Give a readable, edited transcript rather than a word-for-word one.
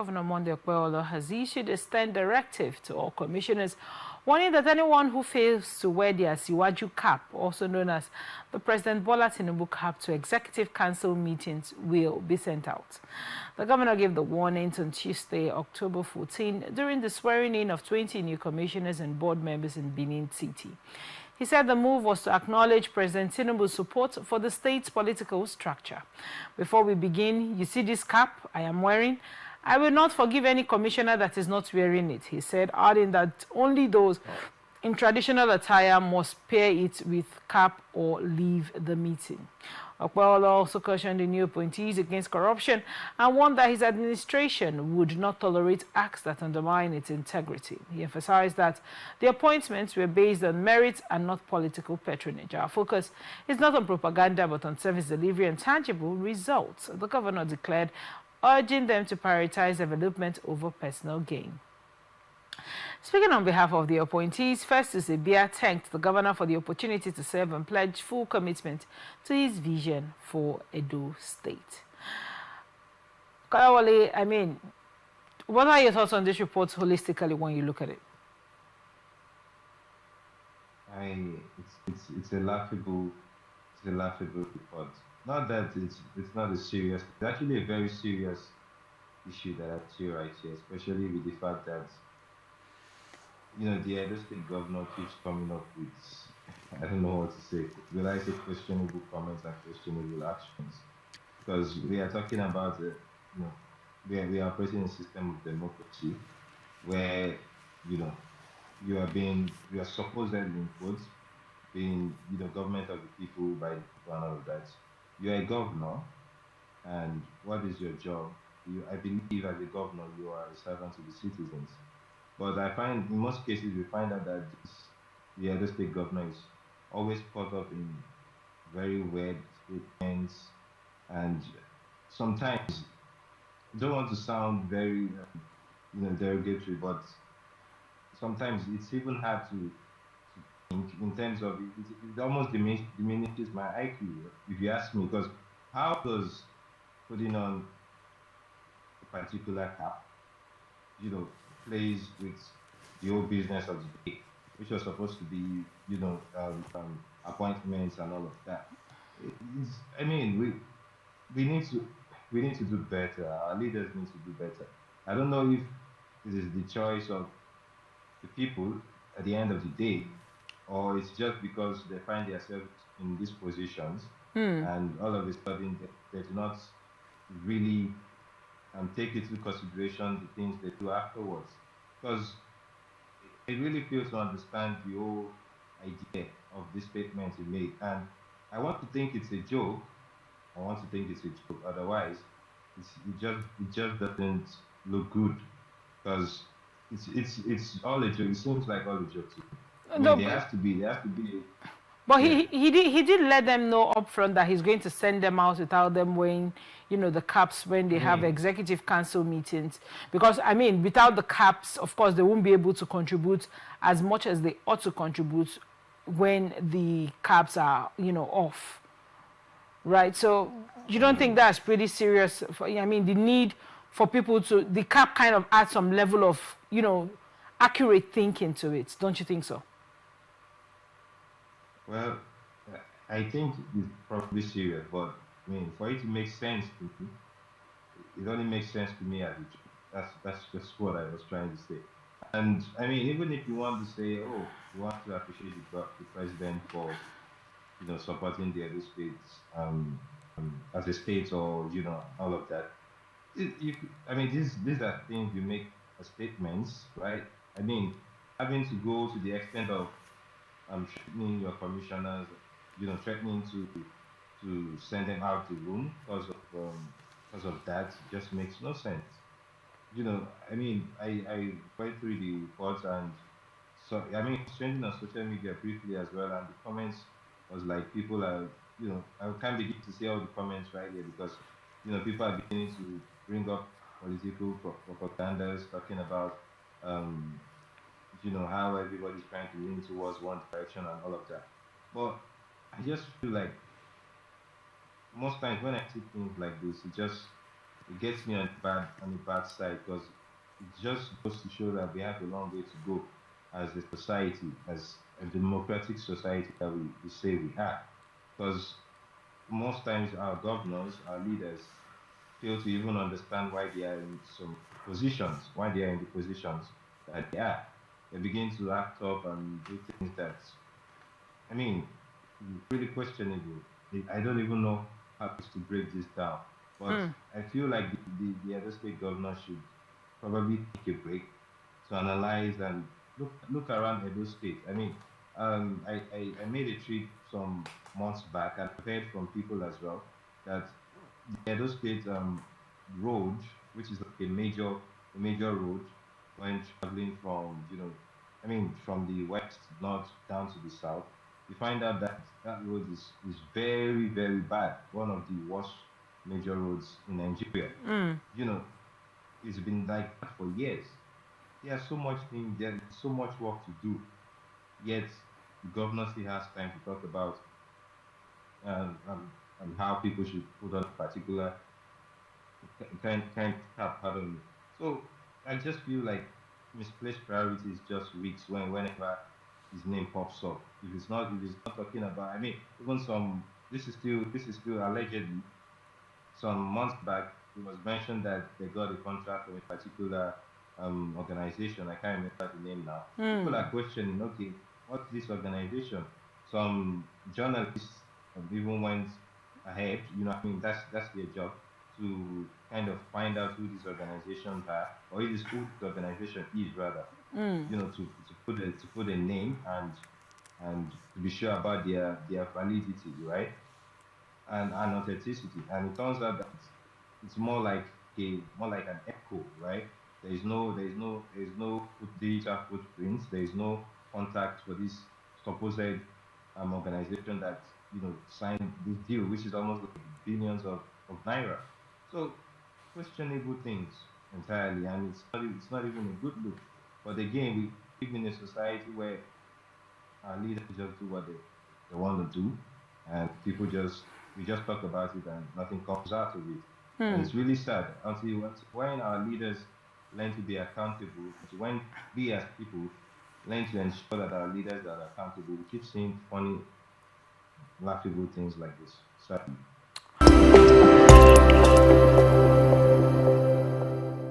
Governor Monday Okpebholo has issued a stern directive to all commissioners, warning that anyone who fails to wear the Asiwaju cap, also known as the President Bola Tinubu cap, to Executive Council meetings will be sent out. The governor gave the warnings on Tuesday, October 14, during the swearing-in of 20 new commissioners and board members in Benin City. He said the move was to acknowledge President Tinubu's support for the state's political structure. Before we begin, you see this cap I am wearing? I will not forgive any commissioner that is not wearing it, he said, adding that only those in traditional attire must pair it with cap or leave the meeting. Okpebholo also cautioned the new appointees against corruption and warned that his administration would not tolerate acts that undermine its integrity. He emphasized that the appointments were based on merit and not political patronage. Our focus is not on propaganda but on service delivery and tangible results, the governor declared, urging them to prioritize development over personal gain. Speaking on behalf of the appointees, Festus Ebia thanked the governor for the opportunity to serve and pledged full commitment to his vision for Edo State. Kalawale, I mean, what are your thoughts on this report holistically when you look at it? It's a laughable report. Not that it's not a serious, it's actually a very serious issue that I see right here, especially with the fact that, you know, the Edo State governor keeps coming up with, I don't know what to say, will I say questionable comments and questionable actions? Because we are talking about, you know, we are operating a system of democracy where, you know, you are supposedly in quotes, being, you know, government of the people, by the people and all of that. You're a governor, and what is your job? I believe as a governor, you are a servant to the citizens. But I find in most cases, we find out that the Edo State governor is always caught up in very weird statements, and sometimes I don't want to sound very, you know, derogatory, but sometimes it's even hard to think in terms of it almost diminishes my IQ, if you ask me, because how does putting on a particular cap, you know, plays with the whole business of the day, which was supposed to be, you know, appointments and all of that. I mean, we need to do better. Our leaders need to do better. I don't know if it is the choice of the people at the end of the day, or it's just because they find themselves in these positions and all of a sudden they do not really take into consideration the things they do afterwards. Because it really fails to understand the whole idea of this statement he made. And I want to think it's a joke. Otherwise, it just doesn't look good, because it's all a joke. It seems like all a joke to me. I mean, there has to be. But yeah. he did let them know upfront that he's going to send them out without them wearing, you know, the caps when they have executive council meetings. Because, I mean, without the caps, of course, they won't be able to contribute as much as they ought to contribute when the caps are, you know, off. Right? So you don't think that's pretty serious? I mean, the need for people to, the cap kind of adds some level of, you know, accurate thinking to it. Don't you think so? Well, I think it's probably serious, but I mean, for it to make sense to me, it only makes sense to me as a joke. That's just what I was trying to say. And I mean, even if you want to say, oh, you want to appreciate the president for, you know, supporting the other states as a state, or, you know, all of that. I mean, these are things you make as statements, right? I mean, having to go to the extent of threatening your commissioners, you know, threatening to send them out the room because of that just makes no sense. You know, I mean, I went through the reports, and so I mean, trending on social media briefly as well, and the comments was like, people are, you know, I can't begin to see all the comments right here, because, you know, people are beginning to bring up political propagandas, talking about you know, how everybody's trying to lean towards one direction and all of that. But I just feel like most times when I see things like this, it just it gets me on the bad side because it just goes to show that we have a long way to go as a society, as a democratic society that we say we have. Because most times our governors, our leaders, fail to even understand why they are in some positions, why they are in the positions that they are. They begin to act up and do things that, I mean, really questionable. I don't even know how to break this down. But I feel like the other state governor should probably take a break to analyze and look around Edo State. I mean, I made a trip some months back and I've heard from people as well that the Edo State road, which is like a major road when traveling from, I mean, from the west, north down to the south, you find out that that road is very, very bad. One of the worst major roads in Nigeria. You know, it's been like that for years. There's so much thing, there's so much work to do. Yet the governor still has time to talk about how people should put on a particular kind of cap, pardon me. So I just feel like misplaced priorities just reeks whenever his name pops up. If it's not talking about, I mean, even some this is still allegedly some months back it was mentioned that they got a contract from a particular organization. I can't remember the name now. People are questioning, okay, what's this organization? Some journalists even went ahead, I mean, that's their job to kind of find out who these organizations are, or who this organization is rather, to put a name and to be sure about their validity, right? And authenticity. And it turns out that it's more like an echo, right? There is no digital footprints. There is no contact for this supposed organization that signed this deal, which is almost like billions of naira. So questionable things entirely, and it's not even a good look. But again, we live in a society where our leaders just do what they want to do, and people we just talk about it and nothing comes out of it. And it's really sad until when our leaders learn to be accountable, until when we as people learn to ensure that our leaders are accountable, we keep seeing funny, laughable things like this. Sadly.